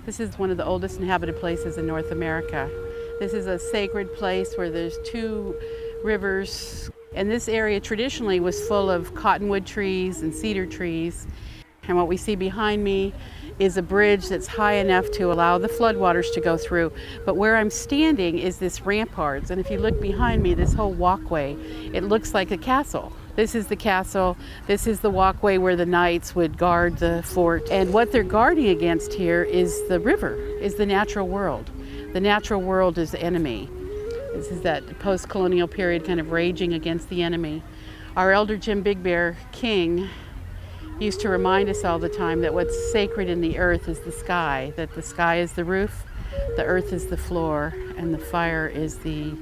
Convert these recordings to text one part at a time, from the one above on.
This is one of the oldest inhabited places in North America. This is a sacred place where there's 2 rivers, and this area traditionally was full of cottonwood trees and cedar trees. And what we see behind me is a bridge that's high enough to allow the floodwaters to go through. But where I'm standing is this ramparts, and if you look behind me, this whole walkway, it looks like a castle. This is the castle, this is the walkway where the knights would guard the fort. And what they're guarding against here is the river, is the natural world. The natural world is the enemy. This is that post-colonial period kind of raging against the enemy. Our elder Jim Big Bear King used to remind us all the time that what's sacred in the earth is the sky, that the sky is the roof, the earth is the floor, and the fire is the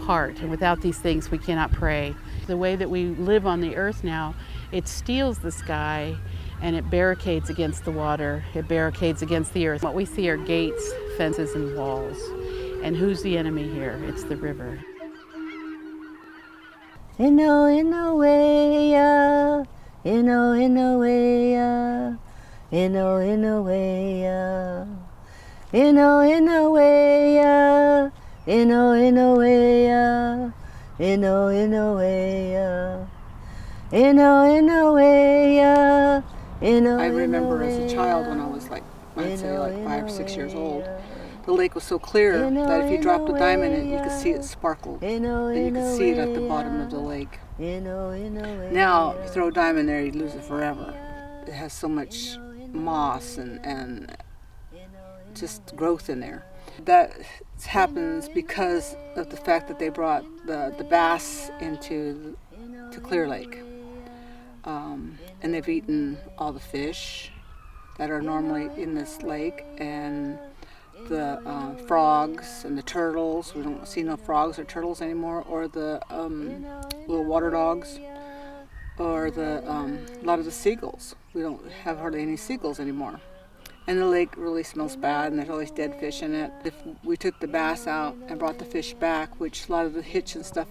heart. And without these things, we cannot pray. The way that we live on the earth now, it steals the sky and it barricades against the water, it barricades against the earth. What we see are gates, fences, and walls. And who's the enemy here? It's the river. In the way, in the way, in the way, in the way, in the way, in the way, I remember as a child when I was I'd say 5 or 6 years old, the lake was so clear that if you dropped a dime in it, you could see it sparkle, and you could see it at the bottom of the lake. Now, if you throw a dime in there, you lose it forever. It has so much moss and just growth in there. That happens because of the fact that they brought the bass to Clear Lake. And they've eaten all the fish that are normally in this lake, and the frogs and the turtles. We don't see no frogs or turtles anymore, or the little water dogs, or a lot of the seagulls. We don't have hardly any seagulls anymore. And the lake really smells bad, and there's always dead fish in it. If we took the bass out and brought the fish back, which a lot of the hitch and stuff,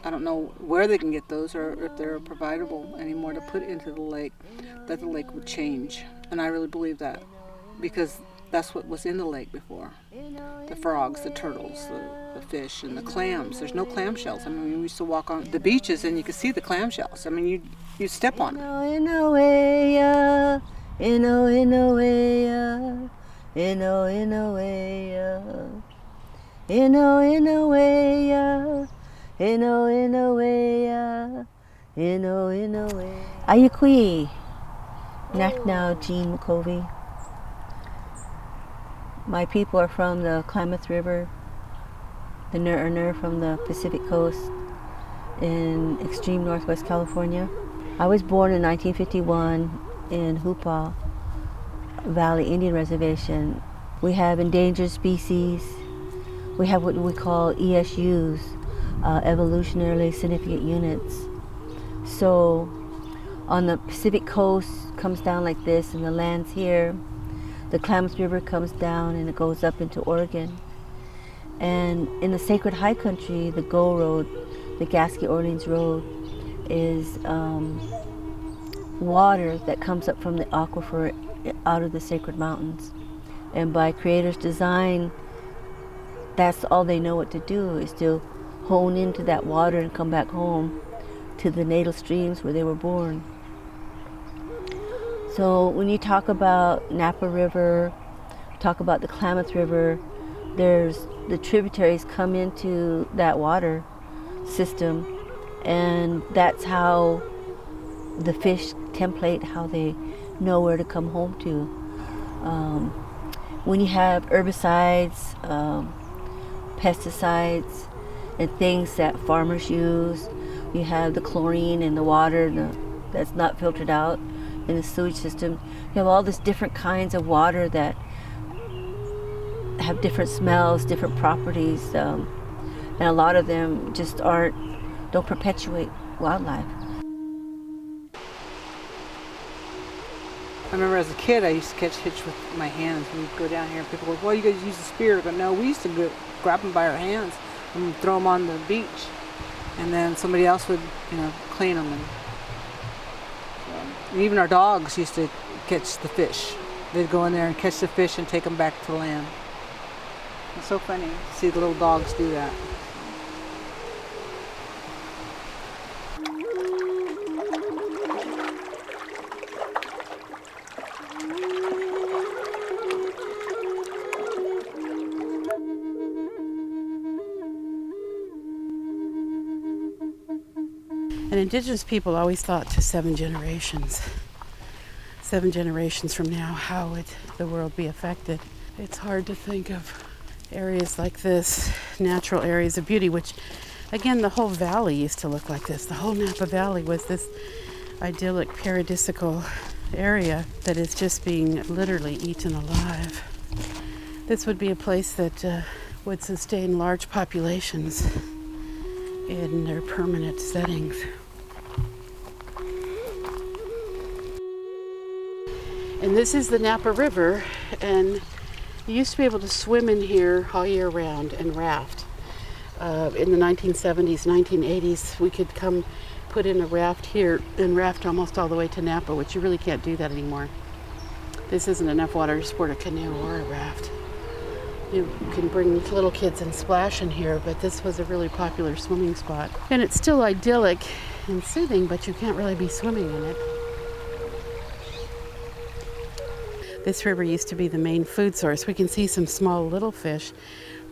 I don't know where they can get those or if they're providable anymore to put into the lake, that the lake would change. And I really believe that, because that's what was in the lake before. The frogs, the turtles, the fish, and the clams. There's no clamshells. I mean, we used to walk on the beaches and you could see the clamshells. I mean, you'd step on them. In the way, in the way, in the way, in the way, in the way, in the way. Ayukui, Naknau Jene McCovey. My people are from the Klamath River, the Nur from the Pacific Coast in extreme northwest California. I was born in 1951 in Hoopaw Valley Indian Reservation. We have endangered species. We have what we call ESUs, evolutionarily significant units. So on the Pacific Coast comes down like this, and the land's here. The Klamath River comes down and it goes up into Oregon. And in the sacred high country, the Go Road, the Gasky Orleans Road, is water that comes up from the aquifer out of the sacred mountains. And by Creator's design, that's all they know what to do, is to hone into that water and come back home to the natal streams where they were born. So when you talk about Napa River, talk about the Klamath River, there's the tributaries come into that water system, and that's how the fish template how they know where to come home to. When you have herbicides, pesticides, and things that farmers use, you have the chlorine in the water that's not filtered out in the sewage system. You have all these different kinds of water that have different smells, different properties, and a lot of them just don't perpetuate wildlife. I remember as a kid, I used to catch fish with my hands. We'd go down here and people would go, well, you guys use a spear. But no, we used to grab them by our hands and throw them on the beach. And then somebody else would, clean them. And even our dogs used to catch the fish they'd go in there and catch the fish and take them back to land. It's so funny to see the little dogs do that. And Indigenous people always thought to 7 generations. 7 generations from now, how would the world be affected? It's hard to think of areas like this, natural areas of beauty, which, again, the whole valley used to look like this. The whole Napa Valley was this idyllic, paradisical area that is just being literally eaten alive. This would be a place that would sustain large populations in their permanent settings. And this is the Napa River, and you used to be able to swim in here all year round and raft. In the 1970s, 1980s, we could come put in a raft here and raft almost all the way to Napa, which you really can't do that anymore. This isn't enough water to sport a canoe or a raft. You can bring little kids and splash in here, but this was a really popular swimming spot. And it's still idyllic and soothing, but you can't really be swimming in it. This river used to be the main food source. We can see some small little fish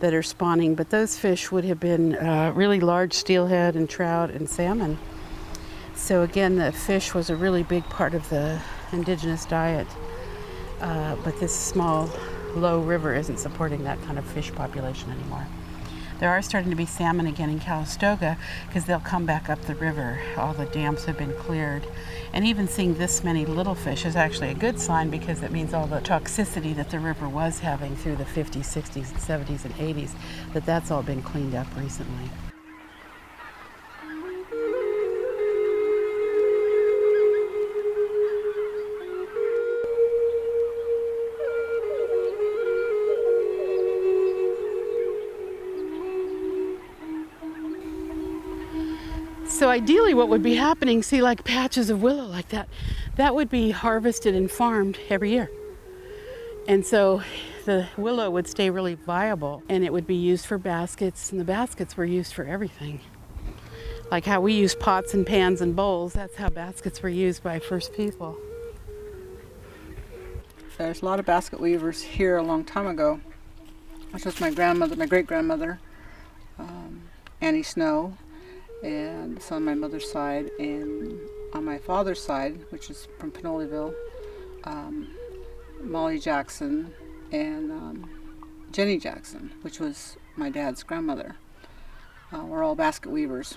that are spawning, but those fish would have been really large steelhead and trout and salmon. So again, the fish was a really big part of the Indigenous diet, but this small, low river isn't supporting that kind of fish population anymore. There are starting to be salmon again in Calistoga because they'll come back up the river. All the dams have been cleared. And even seeing this many little fish is actually a good sign because it means all the toxicity that the river was having through the 50s, 60s, 70s, and 80s, that's all been cleaned up recently. So ideally what would be happening, see like patches of willow like that would be harvested and farmed every year. And so the willow would stay really viable and it would be used for baskets, and the baskets were used for everything. Like how we use pots and pans and bowls, that's how baskets were used by first people. There's a lot of basket weavers here a long time ago, which was my grandmother, my great-grandmother, Annie Snow. And it's on my mother's side, and on my father's side, which is from Pinoleville, Molly Jackson and Jene Jackson, which was my dad's grandmother. We're all basket weavers,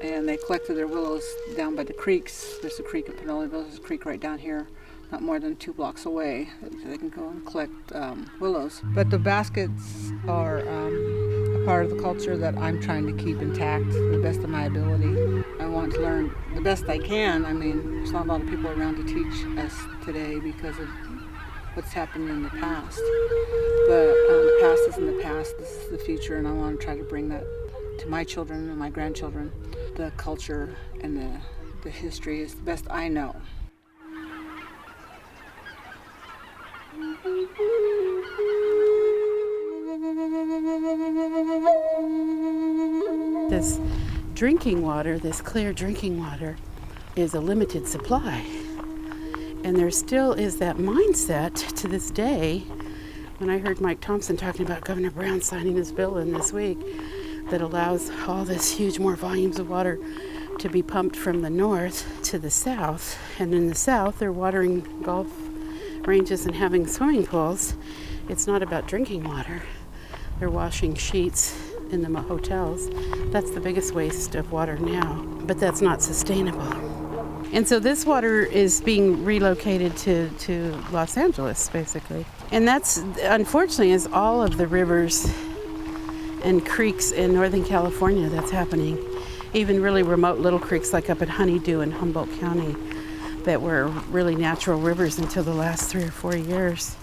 and they collected their willows down by the creeks. There's a creek in Pinoleville, there's a creek right down here, not more than 2 blocks away. They can go and collect willows. But the baskets are a part of the culture that I'm trying to keep intact to the best of my ability. I want to learn the best I can. I mean, there's not a lot of people around to teach us today because of what's happened in the past. But the past isn't the past, this is the future, and I want to try to bring that to my children and my grandchildren. The culture and the history is the best I know. This drinking water, this clear drinking water, is a limited supply. And there still is that mindset to this day. When I heard Mike Thompson talking about Governor Brown signing this bill in this week that allows all this huge more volumes of water to be pumped from the north to the south. And in the south, they're watering golf ranges and having swimming pools. It's not about drinking water. They're washing sheets in the hotels. That's the biggest waste of water now, but that's not sustainable. And so this water is being relocated to Los Angeles, basically. And that's, unfortunately, is all of the rivers and creeks in Northern California that's happening. Even really remote little creeks like up at Honeydew in Humboldt County that were really natural rivers until the last 3 or 4 years.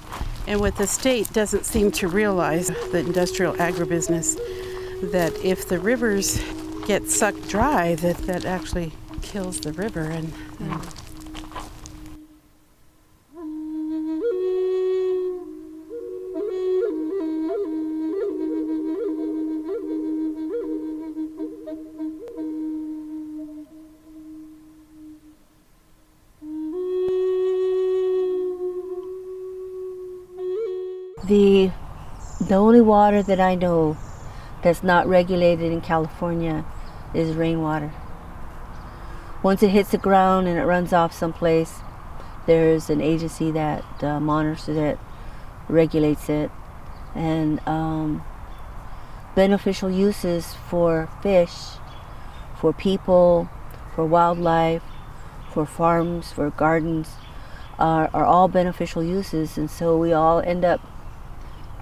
And what the state doesn't seem to realize, the industrial agribusiness, that if the rivers get sucked dry, that actually kills the river. And The only water that I know that's not regulated in California is rainwater. Once it hits the ground and it runs off someplace, there's an agency that monitors it, regulates it, and beneficial uses for fish, for people, for wildlife, for farms, for gardens are all beneficial uses, and so we all end up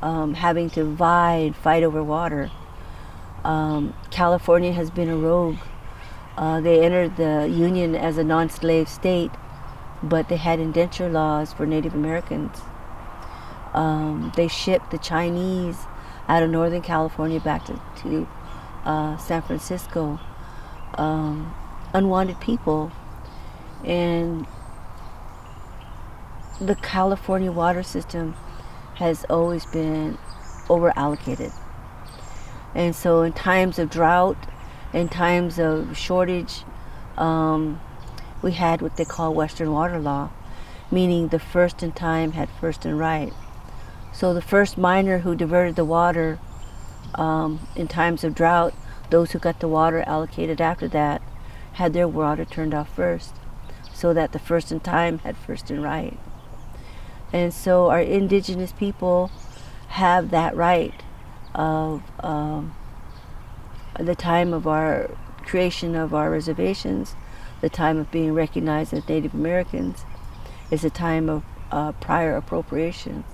having to vie and fight over water. California has been a rogue. They entered the Union as a non-slave state, but they had indenture laws for Native Americans. They shipped the Chinese out of Northern California back to San Francisco, unwanted people. And the California water system has always been over-allocated. And so in times of drought, in times of shortage, we had what they call Western water law, meaning the first in time had first in right. So the first miner who diverted the water in times of drought, those who got the water allocated after that had their water turned off first, so that the first in time had first in right. And so our indigenous people have that right of the time of our creation of our reservations, the time of being recognized as Native Americans, is a time of prior appropriations,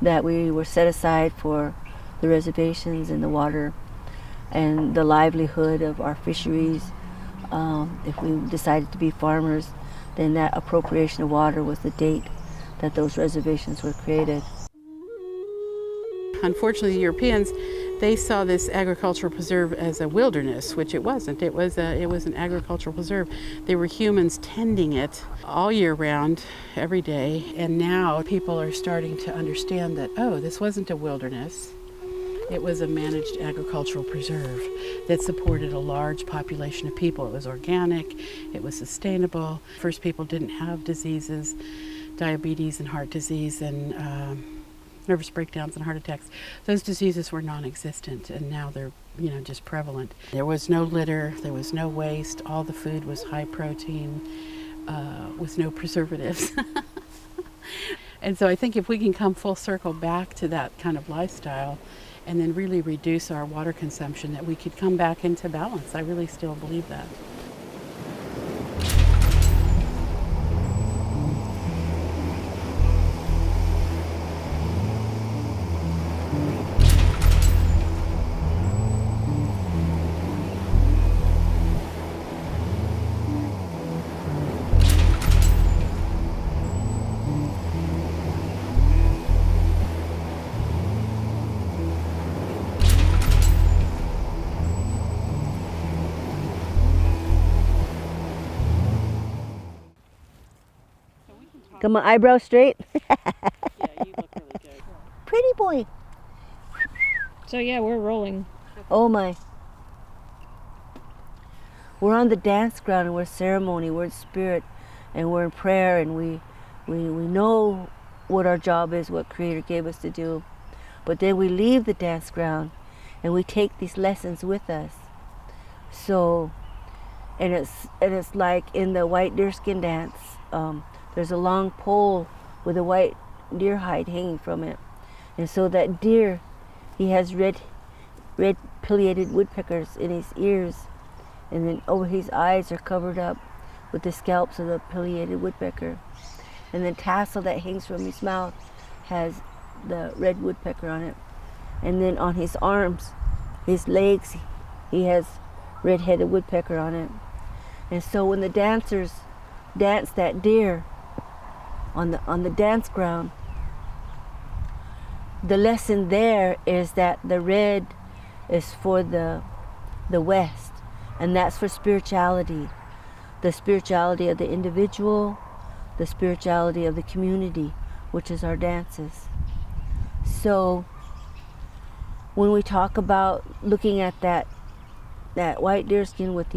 that we were set aside for the reservations and the water and the livelihood of our fisheries. If we decided to be farmers, then that appropriation of water was the date that those reservations were created. Unfortunately, the Europeans, they saw this agricultural preserve as a wilderness, which it wasn't. It was an agricultural preserve. They were humans tending it all year round, every day. And now people are starting to understand that, oh, this wasn't a wilderness. It was a managed agricultural preserve that supported a large population of people. It was organic, it was sustainable. First people didn't have diseases, diabetes and heart disease and nervous breakdowns and heart attacks. Those diseases were non-existent, and now they're just prevalent. There was no litter, there was no waste, all the food was high protein, with no preservatives. And so I think if we can come full circle back to that kind of lifestyle and then really reduce our water consumption, that we could come back into balance. I really still believe that. Got my eyebrows straight? Yeah, you look really good. Pretty boy. So yeah, we're rolling. Oh my. We're on the dance ground, and we're ceremony, we're in spirit, and we're in prayer, and we know what our job is, what Creator gave us to do. But then we leave the dance ground and we take these lessons with us. So, and it's like in the white deerskin dance, there's a long pole with a white deer hide hanging from it. And so that deer, he has red pileated woodpeckers in his ears, and then over his eyes are covered up with the scalps of the pileated woodpecker. And the tassel that hangs from his mouth has the red woodpecker on it. And then on his arms, his legs, he has red-headed woodpecker on it. And so when the dancers dance that deer on the dance ground, the lesson there is that the red is for the West, and that's for spirituality. The spirituality of the individual, the spirituality of the community, which is our dances. So when we talk about looking at that white deerskin with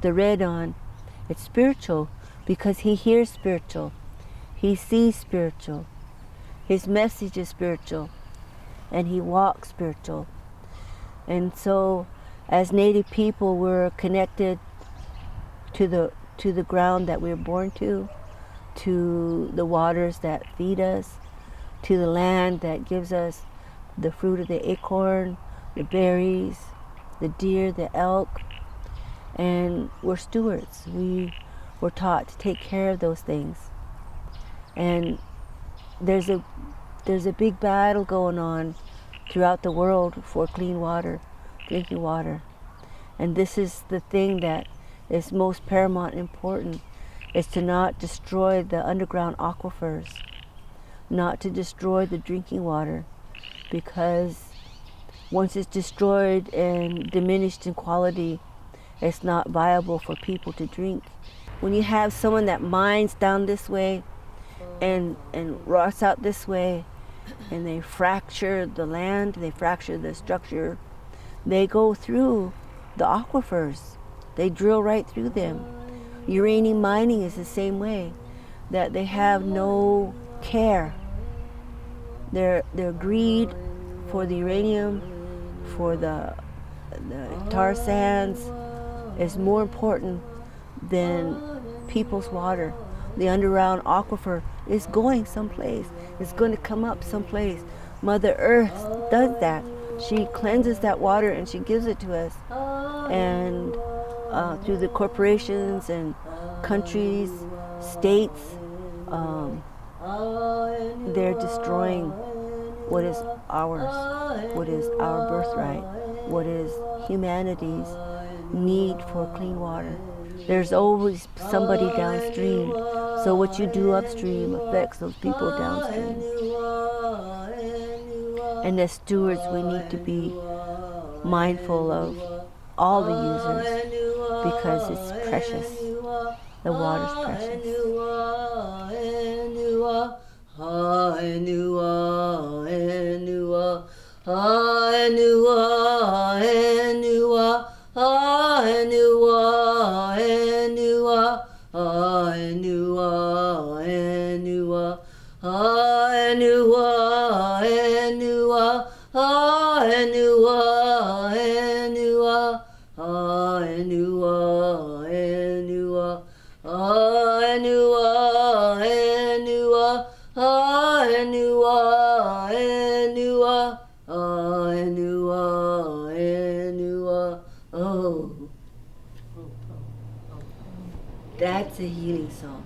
the red on, it's spiritual because he hears spiritual, he sees spiritual, His message is spiritual, and he walks spiritual. And so, as Native people, we're connected to the ground that we're born to the waters that feed us, to the land that gives us the fruit of the acorn, the berries, the deer, the elk, and we're stewards. We were taught to take care of those things. And there's a big battle going on throughout the world for clean water, drinking water. And this is the thing that is most paramount important, is to not destroy the underground aquifers, not to destroy the drinking water, because once it's destroyed and diminished in quality, it's not viable for people to drink. When you have someone that mines down this way and rots out this way, and they fracture the land, they fracture the structure, they go through the aquifers. They drill right through them. Uranium mining is the same way, that they have no care. Their greed for the uranium, for the tar sands, is more important than people's water. The underground aquifer is going someplace. It's going to come up someplace. Mother Earth does that. She cleanses that water and she gives it to us. And through the corporations and countries, states, they're destroying what is ours, what is our birthright, what is humanity's need for clean water. There's always somebody downstream, so what you do upstream affects those people downstream. And as stewards, we need to be mindful of all the users, because it's precious. The water's precious. That's a healing song.